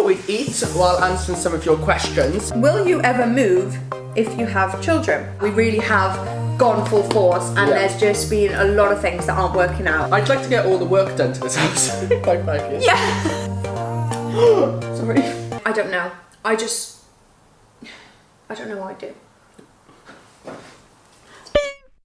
thought we'd eat while answering some of your questions. Will you ever move if you have children? We really have gone full force and there's just been a lot of things that aren't working out. I'd like to get all the work done to this house. Like 5 years. Yeah. Sorry. I don't know. I don't know what I do.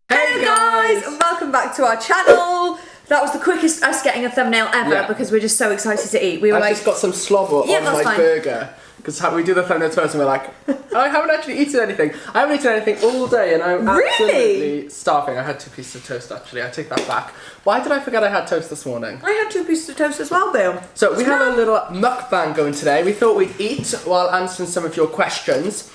Hey guys, and welcome back to our channel. That was the quickest us getting a thumbnail ever because we're just so excited to eat. We were I've just got some slobber on my burger because we do the thumbnail first and we're like, I haven't actually eaten anything. I haven't eaten anything all day and I'm absolutely starving. I had 2 pieces of toast actually. I take that back. Why did I forget I had toast this morning? I had 2 pieces of toast as well, Bill. So we have a little mukbang going today. We thought we'd eat while answering some of your questions.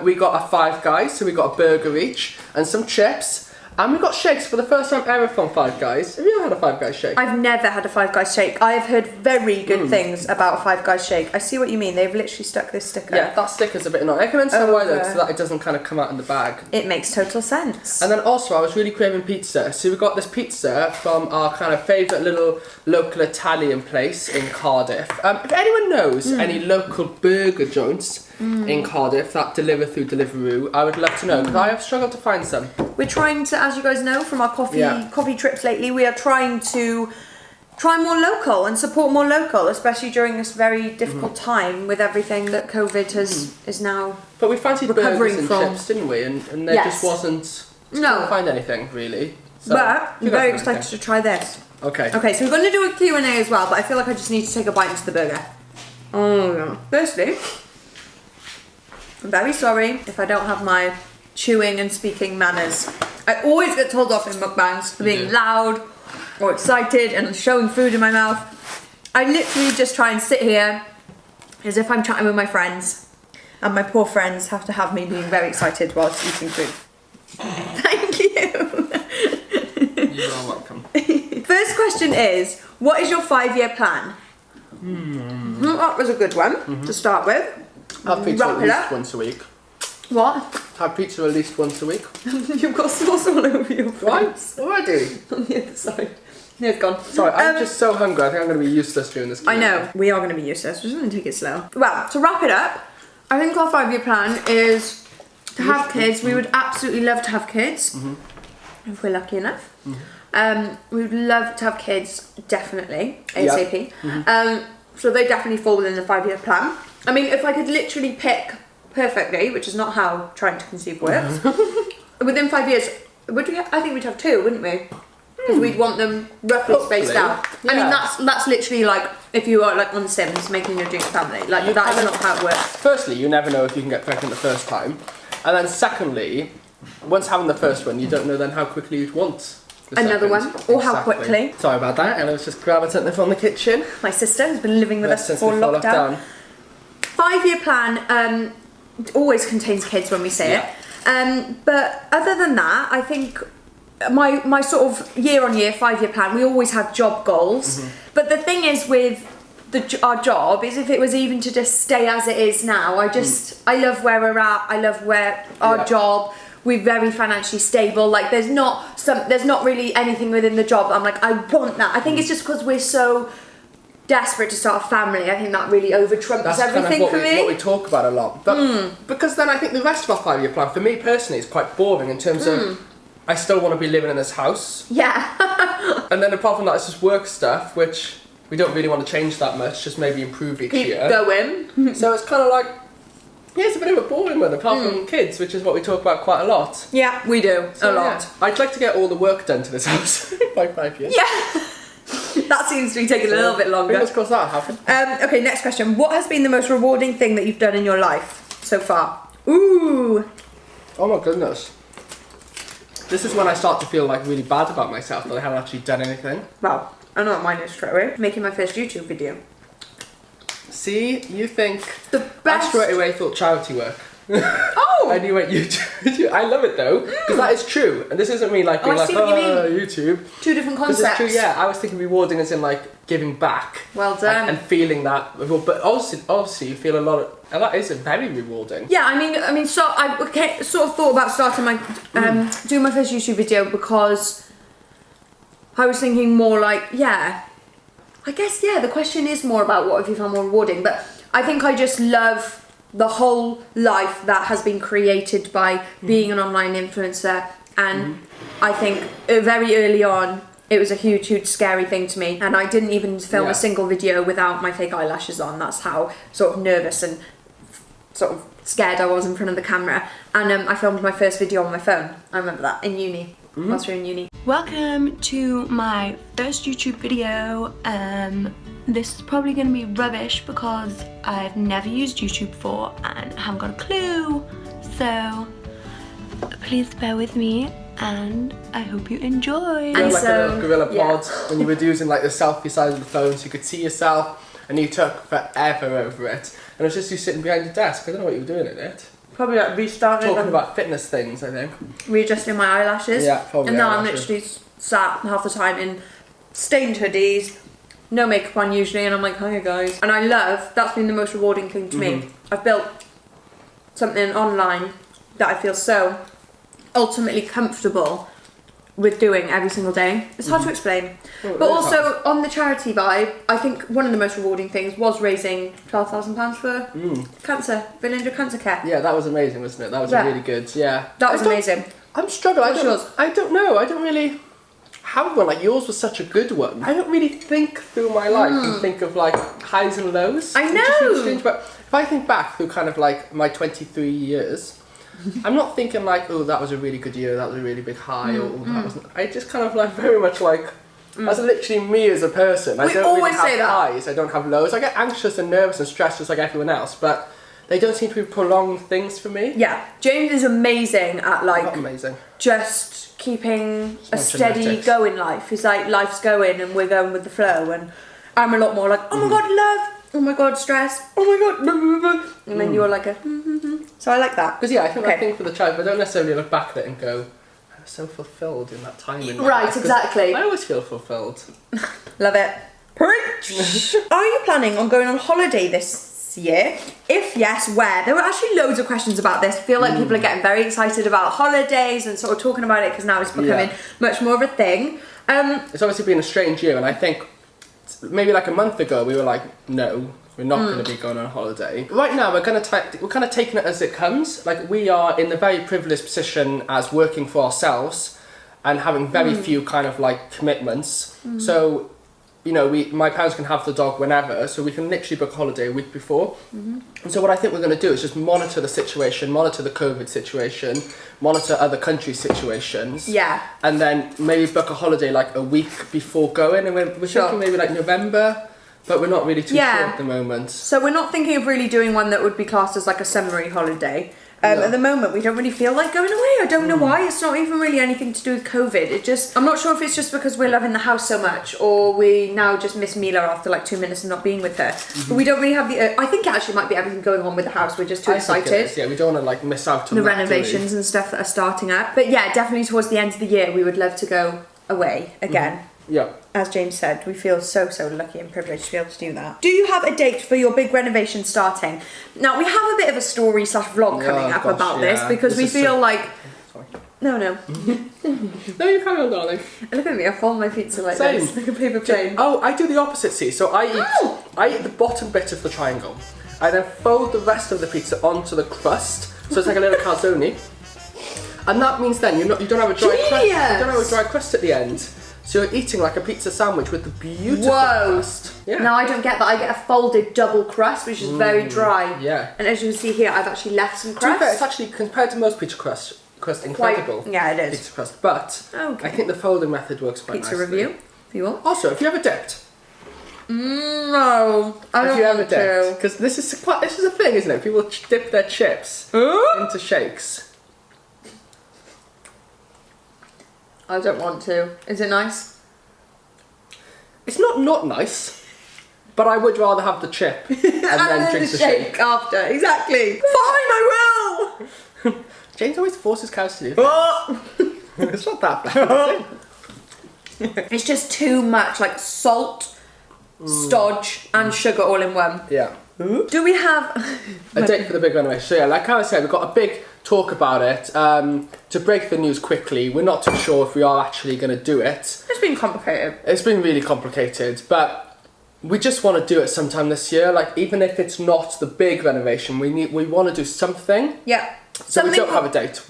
We got a Five Guys, so we got a burger each and some chips. And we got shakes for the first time ever from Five Guys. Have you ever had a Five Guys shake? I've never had a Five Guys shake. I have heard very good things about a Five Guys shake. I see what you mean. They've literally stuck this sticker. Yeah, that sticker's a bit annoying. I can understand why though, so that it doesn't kind of come out in the bag. It makes total sense. And then also, I was really craving pizza. So we got this pizza from our kind of favourite little local Italian place in Cardiff. If anyone knows any local burger joints in Cardiff that deliver through Deliveroo, I would love to know because I have struggled to find some. We're trying to, as you guys know from our coffee trips lately, we are trying to try more local and support more local, especially during this very difficult time with everything that COVID is now. But we fancied recovering burgers and chips, didn't we? And there just wasn't. Couldn't find anything really. So, but I'm very excited to try this. Okay. Okay, so we're going to do a Q&A as well, but I feel like I just need to take a bite into the burger. Oh yeah. Firstly, I'm very sorry if I don't have my chewing and speaking manners. I always get told off in mukbangs for being loud or excited and showing food in my mouth. I literally just try and sit here as if I'm chatting with my friends, and my poor friends have to have me being very excited whilst eating food. Thank you. You are welcome. First question is, what is your 5-year plan? That was a good one to start with. Have pizza at least once a week. What? Have pizza at least once a week. You've got sauce all over your face. Already? On the other side. Yeah, it's gone. Sorry, I'm just so hungry. I think I'm going to be useless during this. I know. We are going to be useless. We're just going to take it slow. Well, to wrap it up, I think our 5-year plan is to have kids. We would absolutely love to have kids if we're lucky enough. We would love to have kids, definitely, ASAP. So they definitely fall within the 5-year plan. I mean, if I could literally pick perfectly, which is not how trying to conceive works, within 5 years, I think we'd have 2, wouldn't we? Because we'd want them roughly spaced out. Yeah. I mean, that's literally like if you are like on The Sims, making your dream family. Like that is not how it works. Firstly, you never know if you can get pregnant the first time, and then secondly, once having the first one, you don't know then how quickly you'd want another one, or how quickly. Sorry about that. And I was just grabbing something from the kitchen. My sister has been living with us before lockdown. 5-year plan always contains kids when we say it. But other than that, I think my sort of year-on-year 5-year plan, we always have job goals. But the thing is with our job is if it was even to just stay as it is now, I love where we're at. I love where our job. We're very financially stable. Like there's not really anything within the job I'm like, I want that. I think it's just because we're so desperate to start a family. I think that really over-trumps everything for me. That's what we talk about a lot. But because then I think the rest of our 5-year plan, for me personally, is quite boring in terms of I still want to be living in this house. Yeah. And then apart from that, it's just work stuff, which we don't really want to change that much, just maybe improve each year. Going. So it's kind of like, it's a bit of a boring one, apart from kids, which is what we talk about quite a lot. Yeah, we do. So, a lot. I'd like to get all the work done to this house by 5 years. Yeah. That seems to be taking a little bit longer. Fingers crossed that'll happen. Okay, next question. What has been the most rewarding thing that you've done in your life so far? Ooh. Oh my goodness. This is when I start to feel like really bad about myself that I haven't actually done anything. Well, I know what mine is straight away. Making my first YouTube video. See, you think the best. I straight away thought charity work. Oh! And you went YouTube. I love it though, because that is true. And this isn't me like being YouTube. 2 different concepts. It's true, yeah. I was thinking rewarding as in like giving back. Well done. And feeling that. But obviously you feel a lot of, and that is very rewarding. Yeah, I mean, so I sort of thought about starting my, doing my first YouTube video because I was thinking more like, I guess, the question is more about what have you found more rewarding, but I think I just love the whole life that has been created by being an online influencer, and I think very early on it was a huge scary thing to me, and I didn't even film a single video without my fake eyelashes on. That's how sort of nervous and sort of scared I was in front of the camera. And I filmed my first video on my phone. I remember that in uni, whilst we were in uni. Welcome to my first YouTube video. This is probably going to be rubbish because I've never used YouTube before and I haven't got a clue. So please bear with me and I hope you enjoy. You know, like a little gorilla pod when you were using like the selfie side of the phone so you could see yourself, and you took forever over it. And it was just you sitting behind your desk. I don't know what you were doing in it. Probably like restarting. Talking about fitness things, I think. Readjusting my eyelashes. Yeah, probably. And now I'm literally sat half the time in stained hoodies, no makeup on usually, and I'm like, hiya guys. And I love, that's been the most rewarding thing to me. I've built something online that I feel so ultimately comfortable with doing every single day. It's hard to explain. But also on the charity vibe, I think one of the most rewarding things was raising £12,000 for cancer, Village Cancer Care. Yeah, that was amazing, wasn't it? That was really good. Yeah, that was amazing. I'm struggling. I don't know. I don't really have one. Like yours was such a good one. I don't really think through my life and think of like highs and lows. I know. Strange, but if I think back through kind of like my 23 years, I'm not thinking like, oh, that was a really good year, that was a really big high, or that wasn't. I just kind of like very much like, that's literally me as a person. I don't really have highs, I don't have lows. I get anxious and nervous and stressed just like everyone else, but they don't seem to be prolonged things for me. Yeah, James is amazing at like, not amazing. Just keeping a steady going life. He's like, life's going and we're going with the flow, and I'm a lot more like, oh my god, love, oh my god, stress, oh my god, and then you're like a so I like that. Because yeah, I think for the child, but I don't necessarily look back at it and go, I was so fulfilled in that time in my life. Exactly. I always feel fulfilled. Love it. Preach! Are you planning on going on holiday this year? If yes, where? There were actually loads of questions about this. I feel like people are getting very excited about holidays and sort of talking about it because now it's becoming much more of a thing. It's obviously been a strange year, and I think maybe like a month ago we were like, no, we're not going to be going on holiday. Right now we're kind of taking it as it comes. Like we are in the very privileged position as working for ourselves and having very few kind of like commitments. So, you know, my parents can have the dog whenever, so we can literally book a holiday a week before. And so what I think we're going to do is just monitor the situation, monitor the COVID situation, monitor other country situations. Yeah. And then maybe book a holiday like a week before going, and we're thinking maybe like November, but we're not really too sure at the moment. So we're not thinking of really doing one that would be classed as like a summery holiday. At the moment, we don't really feel like going away. I don't know why. It's not even really anything to do with COVID. I'm not sure if it's just because we're loving the house so much, or we now just miss Mila after like 2 minutes of not being with her. But we don't really have the. I think it actually might be everything going on with the house. We're just too excited. Yeah, we don't want to like miss out on the renovations and stuff that are starting up. But yeah, definitely towards the end of the year, we would love to go away again. Yeah. As James said, we feel so lucky and privileged to be able to do that. Do you have a date for your big renovation starting? Now, we have a bit of a story / vlog coming up about this because we feel like... Sorry. No. No, you carry on, darling. Look at me, I fold my pizza like this, like a paper plane. Oh, I do the opposite, see. So I eat the bottom bit of the triangle. I then fold the rest of the pizza onto the crust, so it's like a little calzone. And that means then you don't have a dry crust. You don't have a dry crust at the end. So you're eating like a pizza sandwich with the beautiful crust. Yeah. No, I don't get that. I get a folded double crust, which is very dry. Yeah. And as you can see here, I've actually left some crust. To be fair, it's actually, compared to most pizza crust incredible. Yeah, it is. Pizza crust. But I think the folding method works quite nicely. Pizza review, if you want. Also, have you ever dipped? No, I don't want to. Because this is a thing, isn't it? People dip their chips into shakes. I don't want to. Is it nice? It's not nice, but I would rather have the chip and then drink the shake after. Exactly. Fine, I will. James always forces cows to do that. It's not that bad. It's just too much, like salt, stodge, and sugar all in one. Yeah. Do we have a date for the big renovation? So yeah, like I said, we've got a big talk about it. To break the news quickly, we're not too sure if we are actually going to do it. It's been complicated. It's been really complicated, but we just want to do it sometime this year. Like, even if it's not the big renovation, we want to do something. Yeah. So we don't have a date.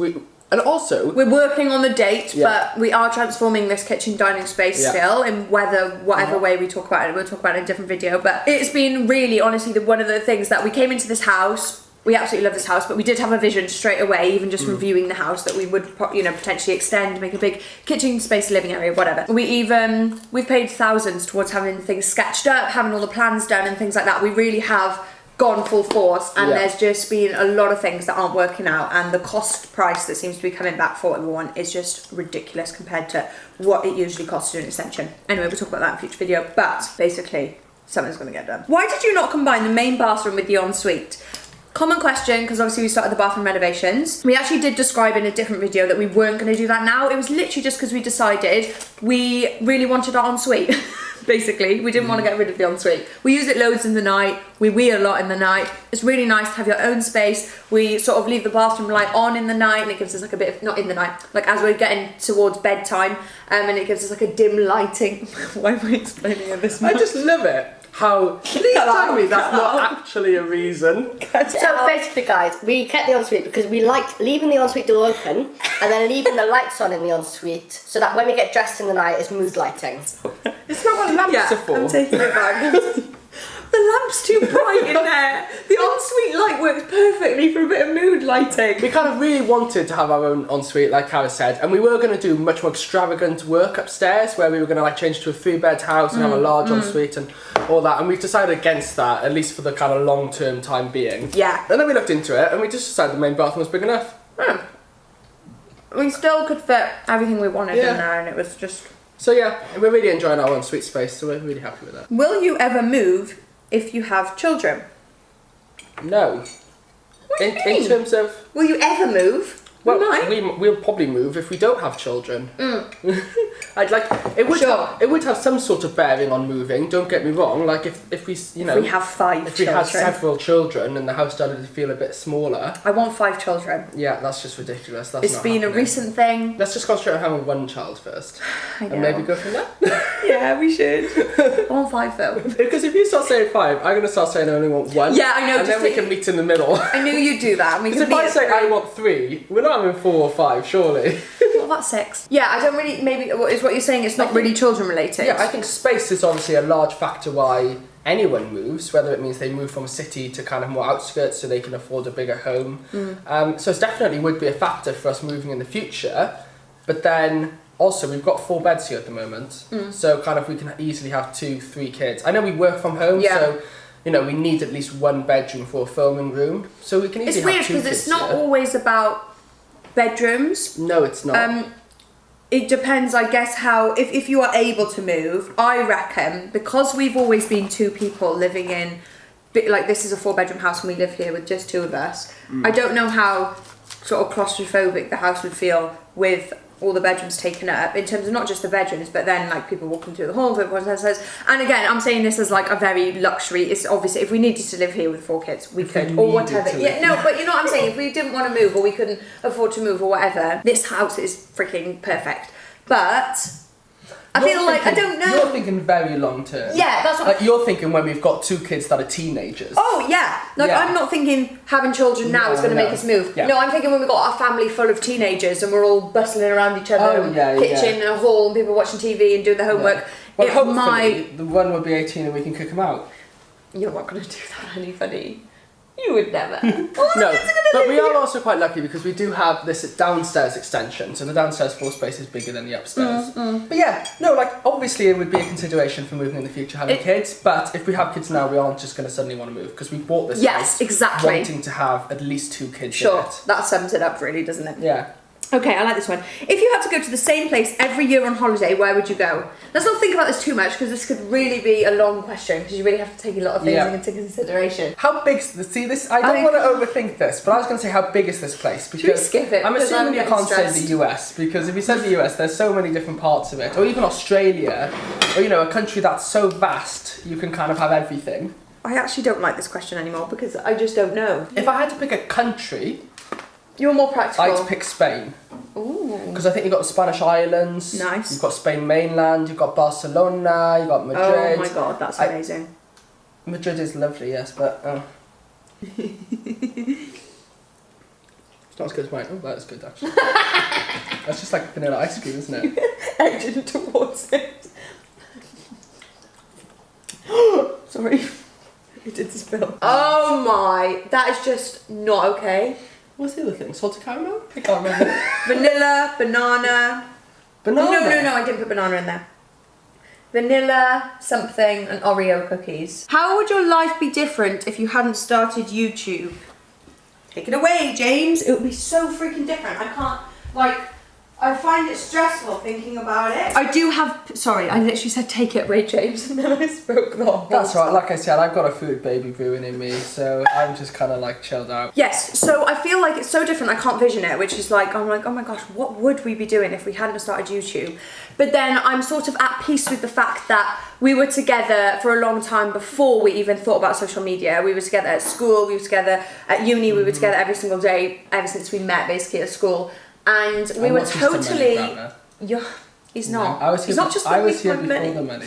And also, we're working on the date, but we are transforming this kitchen dining space still in whatever way we talk about it. We'll talk about it in a different video. But it's been really, honestly, one of the things that we came into this house. We absolutely love this house, but we did have a vision straight away, even just from viewing the house, that we would, potentially extend, make a big kitchen space, living area, whatever. We've paid thousands towards having things sketched up, having all the plans done and things like that. We really have gone full force, and there's just been a lot of things that aren't working out, and the cost price that seems to be coming back for everyone is just ridiculous compared to what it usually costs to do an extension. Anyway, we'll talk about that in a future video, but basically, something's going to get done. Why did you not combine the main bathroom with the ensuite? Common question, because obviously we started the bathroom renovations. We actually did describe in a different video that we weren't going to do that now. It was literally just because we decided we really wanted our ensuite. Basically, we didn't want to get rid of the ensuite. We use it loads in the night. We wee a lot in the night. It's really nice to have your own space. We sort of leave the bathroom light on in the night, and it gives us like a bit of, not in the night, like as we're getting towards bedtime, and it gives us like a dim lighting. Why am I explaining it this much? I just love it. How? Please tell me that's not actually a reason. So basically, guys, we kept the ensuite because we liked leaving the ensuite door open and then leaving the lights on in the ensuite, so that when we get dressed in the night, it's mood lighting. It's not what lamps are for. I'm taking it back. The lamp's too bright in there. The ensuite light works perfectly for a bit of mood lighting. We kind of really wanted to have our own ensuite, like Carys said, and we were going to do much more extravagant work upstairs, where we were going to like change to a 3-bed house and have a large ensuite and all that. And we've decided against that, at least for the kind of long-term time being. Yeah. And then we looked into it, and we just decided the main bathroom was big enough. Yeah. We still could fit everything we wanted in there, and it was just. So yeah, we're really enjoying our ensuite space, so we're really happy with that. Will you ever move if you have children? No. What do you mean? In terms of... Will you ever move? Well, we'll probably move if we don't have children. I'd like it would have some sort of bearing on moving. Don't get me wrong. Like if we if we have 5 if children. we had several children and the house started to feel a bit smaller. I want 5 children. Yeah, that's just ridiculous. It's been a recent thing. Let's just concentrate on having 1 child first, I know. and maybe go from there. Yeah, we should. I want 5 though. Because if you start saying 5, I'm gonna start saying I only want 1. Yeah, I know. And then we can meet in the middle. I knew you'd do that. Because if I say I want 3, we're not having 4 or 5, surely. What about 6? Yeah, I don't really. Maybe is what you're saying. It's not really children related. Yeah, I think space is obviously a large factor why anyone moves, whether it means they move from a city to kind of more outskirts so they can afford a bigger home. So it definitely would be a factor for us moving in the future. But then also we've got 4 beds here at the moment, so kind of we can easily have 2-3 kids. I know we work from home, so we need at least 1 bedroom for a filming room, so we can easily have 2 kids. It's weird because it's not always about bedrooms. No, it's not. It depends, I guess, how if you are able to move. I reckon because we've always been 2 people living in, like this is a 4-bedroom house and we live here with just 2 of us. I don't know how sort of claustrophobic the house would feel with all the bedrooms taken up, in terms of not just the bedrooms, but then like people walking through the hall, and again, I'm saying this as like a very luxury. It's obviously if we needed to live here with 4 kids, we could, or whatever. Yeah, no, but you know what I'm saying. If we didn't want to move, or we couldn't afford to move, or whatever, this house is freaking perfect. But I feel like, I don't know. You're thinking very long term. Yeah, that's what... Like, you're thinking when we've got 2 kids that are teenagers. Oh, yeah. Like, I'm not thinking having children now is going to make us move. Yeah. No, I'm thinking when we've got our family full of teenagers and we're all bustling around each other, kitchen and a hall, and people watching TV and doing their homework. Yeah. Well, hopefully the one will be 18 and we can kick him out. You're not going to do that, honey, funny. You would never. No, but we are also quite lucky because we do have this downstairs extension, so the downstairs floor space is bigger than the upstairs. But yeah, no, like obviously it would be a consideration for moving in the future having kids, but if we have kids now, we aren't just going to suddenly want to move because we bought this house exactly. wanting to have at least 2 kids. Sure, that sums it up really, doesn't it? Yeah. Okay, I like this one. If you had to go to the same place every year on holiday, where would you go? Let's not think about this too much because this could really be a long question because you really have to take a lot of things into consideration. How big's this? I don't want to overthink this, but I was going to say how big is this place? Because should we skip it? I'm assuming you can't say the US because if you said the US, there's so many different parts of it, or even Australia, or a country that's so vast, you can kind of have everything. I actually don't like this question anymore because I just don't know. If I had to pick a country, you're more practical. I'd pick Spain. Ooh. Because I think you've got the Spanish Islands. Nice. You've got Spain mainland. You've got Barcelona. You've got Madrid. Oh my god, that's amazing. Madrid is lovely, yes, but it's not as good as mine. Oh, that's good actually. That's just like vanilla ice cream, isn't it? Edging towards it. Sorry, we did spill. Oh my, that is just not okay. What's the other thing? Salted caramel? I can't remember. Vanilla, banana. Banana? No, I didn't put banana in there. Vanilla, something, and Oreo cookies. How would your life be different if you hadn't started YouTube? Take it away, James. It would be so freaking different. I can't, I find it stressful thinking about it. I do have, sorry, I literally said take it away, James, and then I spoke the whole That's right, time. like I said, I've got a food baby brewing in me, so I'm just kind of like chilled out. Yes, so I feel like it's so different, I can't vision it, which is like, I'm like, oh my gosh, what would we be doing if we hadn't started YouTube? But then I'm sort of at peace with the fact that we were together for a long time before we even thought about social media. We were together at school, we were together at uni, we were together every single day ever since we met basically at school. And we were totally... He's not. No, I was here, he's not just I was here before money. the money.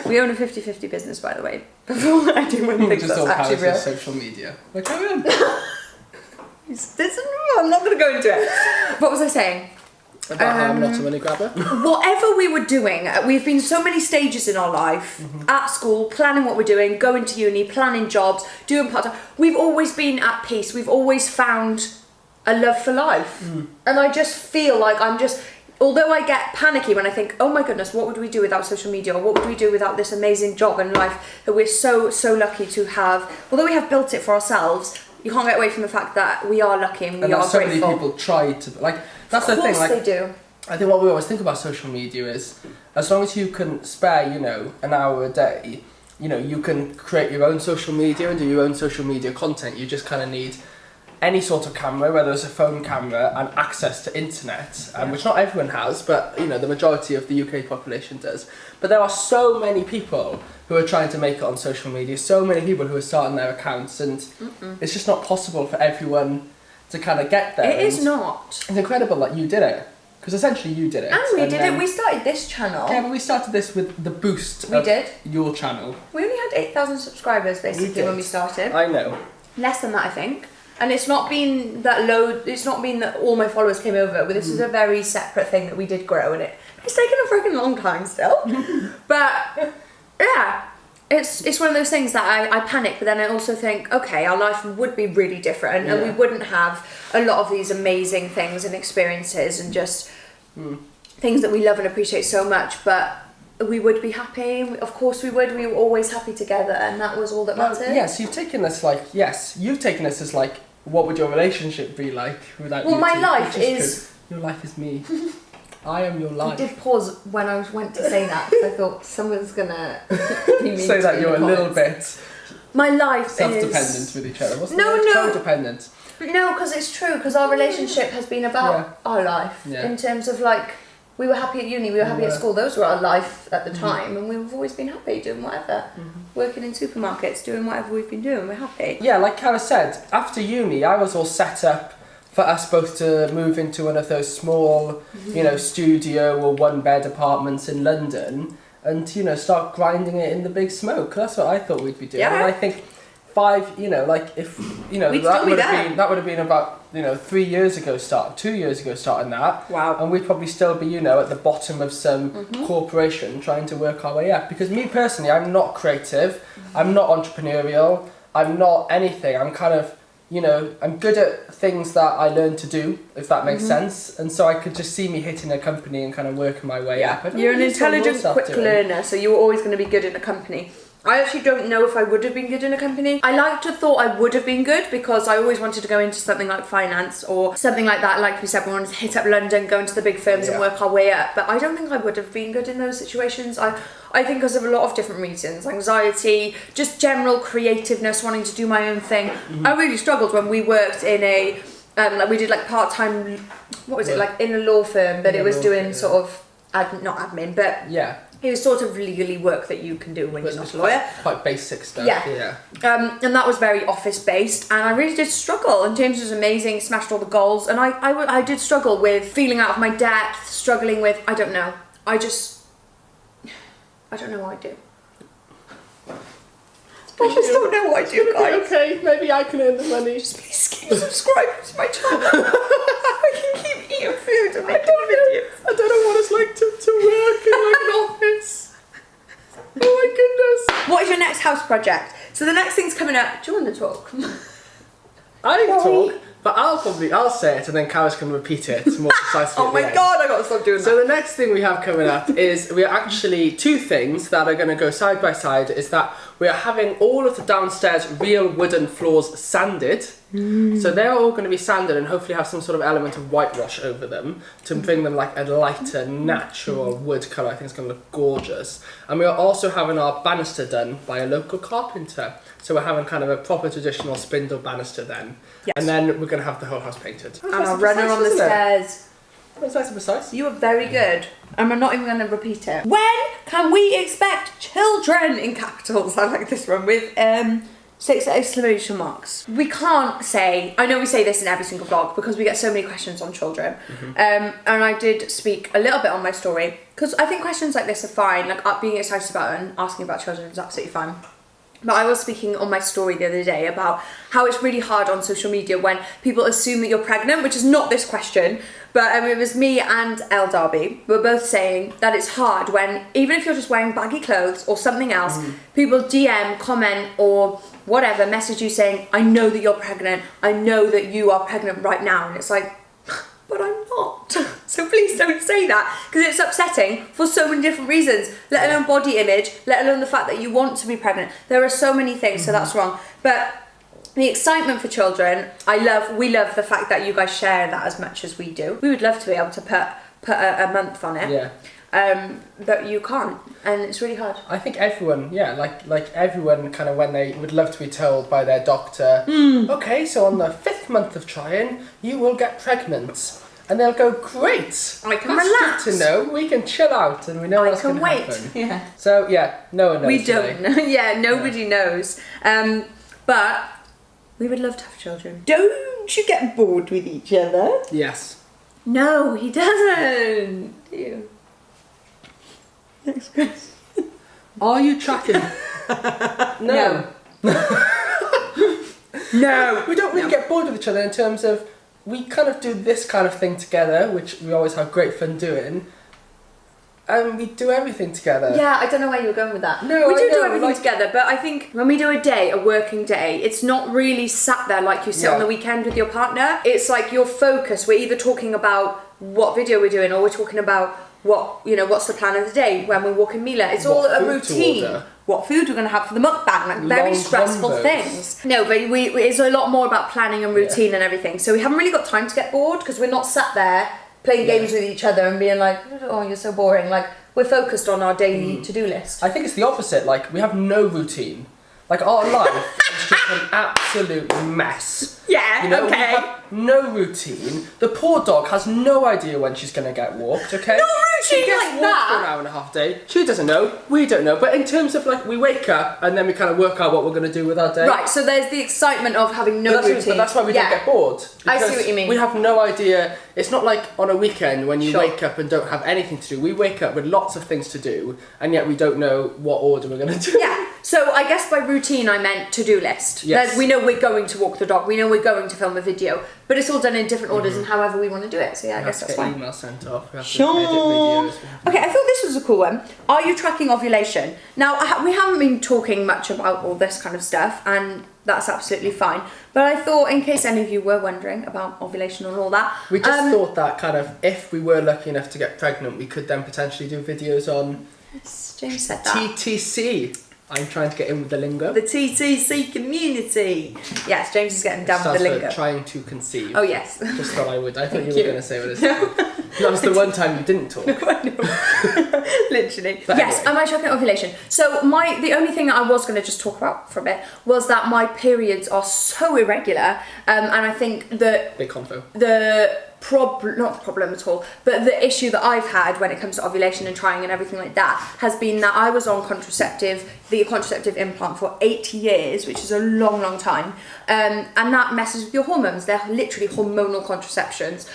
We own a 50-50 business, by the way. Before I do one thing that's actually real. Social media. Like, carry on. I'm not going to go into it. What was I saying? About how I'm not a money grabber. Whatever we were doing, we've been so many stages in our life, at school, planning what we're doing, going to uni, planning jobs, doing part-time. We've always been at peace. We've always found a love for life. And I just feel like although I get panicky when I think, oh my goodness, what would we do without social media? Or what would we do without this amazing job and life that we're so lucky to have? Although we have built it for ourselves, you can't get away from the fact that we are lucky and we are so grateful. many people try to, that's the thing. Of course they do. I think what we always think about social media is, as long as you can spare, an hour a day, you can create your own social media and do your own social media content. You just kind of need any sort of camera, whether it's a phone camera, and access to internet, which not everyone has, but the majority of the UK population does. But there are so many people who are trying to make it on social media, so many people who are starting their accounts, and it's just not possible for everyone to kind of get there. It is not. It's incredible that you did it, because essentially you did it. And we did it. We started this channel. Yeah, but we started this with the boost of your channel. We only had 8,000 subscribers basically when we started. I know. Less than that, I think. And it's not been that low, it's not been that all my followers came over, but this is a very separate thing that we did grow, and it's taken a freaking long time still. But yeah, it's one of those things that I panic, but then I also think, okay, our life would be really different, and we wouldn't have a lot of these amazing things and experiences and just things that we love and appreciate so much, but we would be happy. Of course we would. We were always happy together, and that was all that mattered. Yes, you've taken this as what would your relationship be like without you? Well, my life is... Your life is me. I am your life. I did pause when I went to say that, because I thought someone's going to be mean say that you're a little bit... My life self-dependent with each other. What's the word? Codependent. No, because it's true, because our relationship has been about our life. In terms of we were happy at uni, we were happy at school, those were our life at the time, and we've always been happy doing whatever. Working in supermarkets, doing whatever we've been doing, we're happy. Yeah, like Carys said, after uni I was all set up for us both to move into one of those small, studio or one-bed apartments in London and, start grinding it in the big smoke. That's what I thought we'd be doing. And I think that would have been about 2 years ago starting that. Wow. And we'd probably still be at the bottom of some corporation trying to work our way up, because me personally, I'm not creative, I'm not entrepreneurial, I'm not anything. I'm kind of I'm good at things that I learned to do, if that makes sense, and so I could just see me hitting a company and kind of working my way up. You're an intelligent, quick learner, so you were always going to be good in a company. I actually don't know if I would have been good in a company. I like to thought I would have been good, because I always wanted to go into something like finance or something like that. Like we said, we wanted to hit up London, go into the big firms and work our way up. But I don't think I would have been good in those situations. I think because of a lot of different reasons. Anxiety, just general creativeness, wanting to do my own thing. I really struggled when we worked in a, we did part-time, in a law firm, but it was doing sort of, not admin, but It was sort of legally work that you can do when you're not a lawyer. Quite basic stuff. Yeah. And that was very office based, and I really did struggle. And James was amazing, smashed all the goals, and I did struggle with feeling out of my depth, struggling with, I don't know. I don't know what I do. I just don't know what I do, guys. Okay, maybe I can earn the money. Just please keep subscribing to my channel. I can keep eating food and making videos. I don't know what it's like to work in like an office. Oh my goodness. What is your next house project? So the next thing's coming up. Do you want to talk? I can talk, but I'll say it and then Carys can repeat it more precisely. Oh my god, I gotta stop doing that. So the next thing we have coming up is we are actually two things that are going to go side by side. Is that we are having all of the downstairs real wooden floors sanded. So they're all going to be sanded and hopefully have some sort of element of whitewash over them to bring them like a lighter, natural wood colour. I think it's going to look gorgeous. And we are also having our banister done by a local carpenter. So we're having kind of a proper traditional spindle banister then. Yes. And then we're going to have the whole house painted. And I'll run her on the stairs. That's nice and precise. You are very good. And I'm not even going to repeat it. When can we expect children in capitals? I like this one with 6 exclamation marks. We can't say, I know we say this in every single vlog because we get so many questions on children. And I did speak a little bit on my story because I think questions like this are fine. Like being excited about it and asking about children is absolutely fine. But I was speaking on my story the other day about how it's really hard on social media when people assume that you're pregnant, which is not this question, but it was me and Elle Darby. We were both saying that it's hard when, even if you're just wearing baggy clothes or something else, people DM, comment or whatever, message you saying, I know that you're pregnant, I know that you are pregnant right now. And it's like, but I'm not. So please don't say that because it's upsetting for so many different reasons, let alone body image, let alone the fact that you want to be pregnant. There are so many things, so that's wrong. But the excitement for children, we love the fact that you guys share that as much as we do. We would love to be able to put a month on it. Yeah. But you can't, and it's really hard. I think everyone, like everyone kind of when they would love to be told by their doctor, okay, so on the 5th month of trying, you will get pregnant. And they'll go, great, I can relax. Good to know, we can chill out and we know what's going to happen. Yeah. So yeah, no one knows. We don't know. Yeah, nobody knows. But we would love to have children. Don't you get bored with each other? Yes. No, he doesn't. You. Next question. Are you tracking? No. No. We don't really get bored with each other in terms of we kind of do this kind of thing together, which we always have great fun doing. And we do everything together. Yeah, I don't know where you were going with that. No, we do everything together, but I think when we do a working day, it's not really sat there like you sit on the weekend with your partner. It's like your focus. We're either talking about what video we're doing or we're talking about what's the plan of the day when we're walking Mila. It's all a routine. What food we're going to have for the mukbang, like very stressful things. No, but it's a lot more about planning and routine and everything. So we haven't really got time to get bored because we're not sat there playing games with each other and being like, oh, you're so boring. Like, we're focused on our daily to-do list. I think it's the opposite. Like, we have no routine. Like, our life is just an absolute mess. Yeah, we have no routine. The poor dog has no idea when she's going to get walked, okay? No routine she gets like walked that. for an hour and a half day. She doesn't know. We don't know. But in terms of, like, we wake up and then we kind of work out what we're going to do with our day. Right, so there's the excitement of having no routine. But that's why we don't get bored. I see what you mean. We have no idea. It's not like on a weekend when you wake up and don't have anything to do. We wake up with lots of things to do, and yet we don't know what order we're going to do. Yeah, so I guess by routine I meant to-do list. Yes. We know we're going to walk the dog, we know we're going to film a video, but it's all done in different orders and however we want to do it. So yeah, I guess that's fine. Email sent off. We have to edit videos. Okay, I thought this was a cool one. Are you tracking ovulation? Now, we haven't been talking much about all this kind of stuff, and that's absolutely fine. But I thought, in case any of you were wondering about ovulation and all that, we just thought that kind of if we were lucky enough to get pregnant, we could then potentially do videos on James said that. TTC. I'm trying to get in with the lingo. The TTC community. Yes, James is getting down with the lingo. Trying to conceive. Oh yes. Just thought I would. I thought you were going to say what it is. That was the one time you didn't talk. Literally. But yes, anyway. am I tracking ovulation? So the only thing that I was going to just talk about for a bit was that my periods are so irregular, and I think that Big convo. not the problem at all, but the issue that I've had when it comes to ovulation and trying and everything like that has been that I was on the contraceptive implant for 8 years, which is a long time, and that messes with your hormones. They're literally hormonal contraceptions.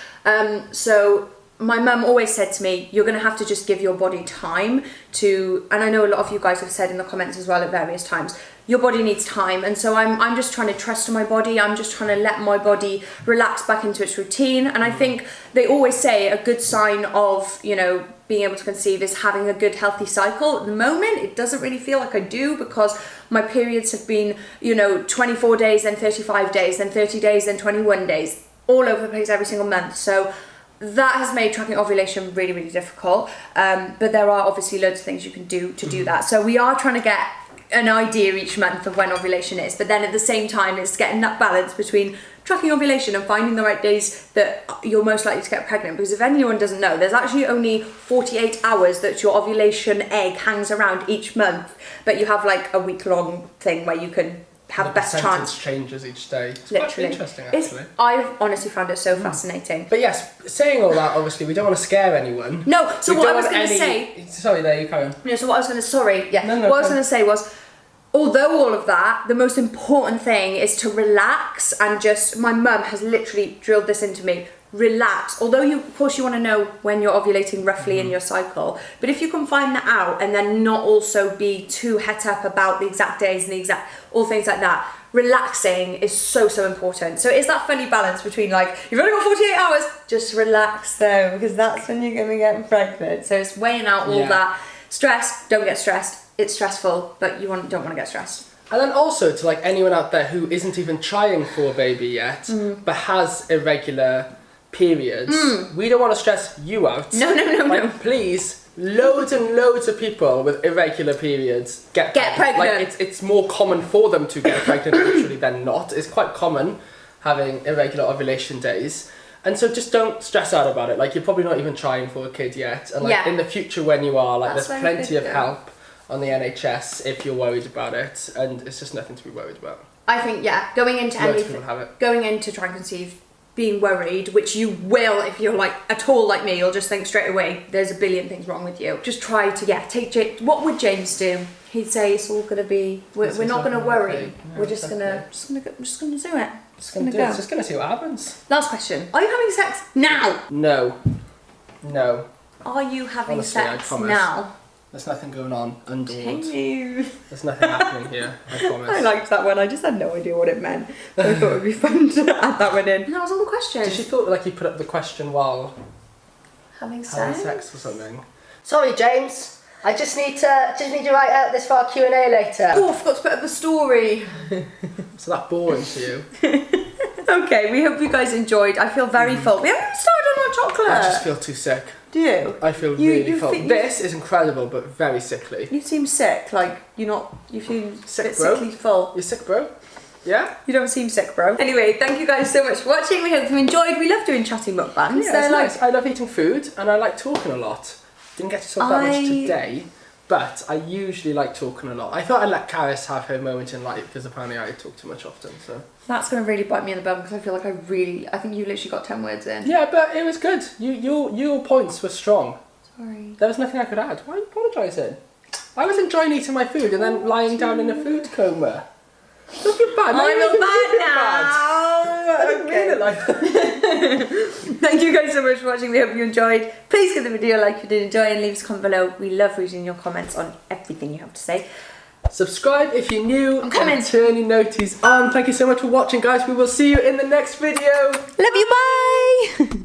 So my mum always said to me, you're going to have to just give your body time to, and I know a lot of you guys have said in the comments as well at various times, your body needs time, and so I'm just trying to trust my body. I'm just trying to let my body relax back into its routine. And I think they always say a good sign of, you know, being able to conceive is having a good healthy cycle. At the moment, it doesn't really feel like I do, because my periods have been, you know, 24 days, then 35 days, then 30 days, then 21 days, all over the place every single month. So that has made tracking ovulation really, really difficult. But there are obviously loads of things you can do to do that. So we are trying to get an idea each month of when ovulation is, but then at the same time it's getting that balance between tracking ovulation and finding the right days that you're most likely to get pregnant. Because if anyone doesn't know, there's actually only 48 hours that your ovulation egg hangs around each month, but you have like a week-long thing where you can have the best chance. Changes each day. It's Literally. quite interesting, actually. I've honestly found it so fascinating. But yes, saying all that, obviously, we don't want to scare anyone. No, so We what I don't was want going to any- say... Sorry, there you carry on. No, so what I was going to... Sorry, yeah. No, what I was going to say was, although all of that, the most important thing is to relax and just... My mum has literally drilled this into me. Relax. Although, of course, you want to know when you're ovulating roughly in your cycle. But if you can find that out and then not also be too het up about the exact days and all things like that, relaxing is so important. So it's that funny balance between like, you've only got 48 hours, just relax though, because that's when you're going to get pregnant. So it's weighing out all that stress. Don't get stressed. It's stressful, but you don't want to get stressed. And then also to like anyone out there who isn't even trying for a baby yet, but has irregular periods, we don't want to stress you out. No. Please, loads and loads of people with irregular periods get pregnant. Like it's more common for them to get pregnant actually than not. It's quite common having irregular ovulation days. And so just don't stress out about it. Like you're probably not even trying for a kid yet. And like in the future when you are, like That's there's very plenty good, of help on the NHS if you're worried about it. And it's just nothing to be worried about. I think, going into Loads of people have it. going into try and conceive, being worried, which you will if you're like at all like me, you'll just think straight away there's a billion things wrong with you. Just try to take what would James do? He'd say it's all gonna be we're not gonna worry. Okay. No, we're just gonna do it. Just gonna do it. Just gonna see what happens. Last question. Are you having sex now? No. Are you having Honestly, I sex promise. now? There's nothing going on underwood. You. There's nothing happening here, I promise. I liked that one. I just had no idea what it meant. So I thought it would be fun to add that one in. And that was all the questions. Did she thought like you put up the question while having having sex or something? Sorry, James. I just need to write out this for our Q&A later. Oh, I forgot to put up a story. So that boring to you? Okay, we hope you guys enjoyed. I feel very full. We haven't even started on our chocolate. I just feel too sick. Do you? I feel really full. This is incredible, but very sickly. You seem sick. Like you seem Sick, a bit bro. sickly full. You sick, bro? Yeah? You don't seem sick, bro. Anyway, thank you guys so much for watching. We hope you enjoyed. We love doing chatty mukbangs. Yeah, it's nice. I love eating food and I like talking a lot. Didn't get to talk that much today, but I usually like talking a lot. I thought I'd let Carys have her moment in light because apparently I talk too much often. So that's going to really bite me in the bum because I feel like I think you literally got 10 words in. yeah, but it was good. Your points were strong. Sorry. There was nothing I could add. Why are you apologising? I was enjoying eating my food and then lying down in a food coma. Don't feel bad. I feel bad now. I didn't mean it like that. Thank you guys so much for watching. We hope you enjoyed. Please give the video a like if you did enjoy and leave us a comment below. We love reading your comments on everything you have to say. Subscribe if you're new I'm coming. and turn your noties on. Thank you so much for watching, guys. We will see you in the next video. Love you. Bye.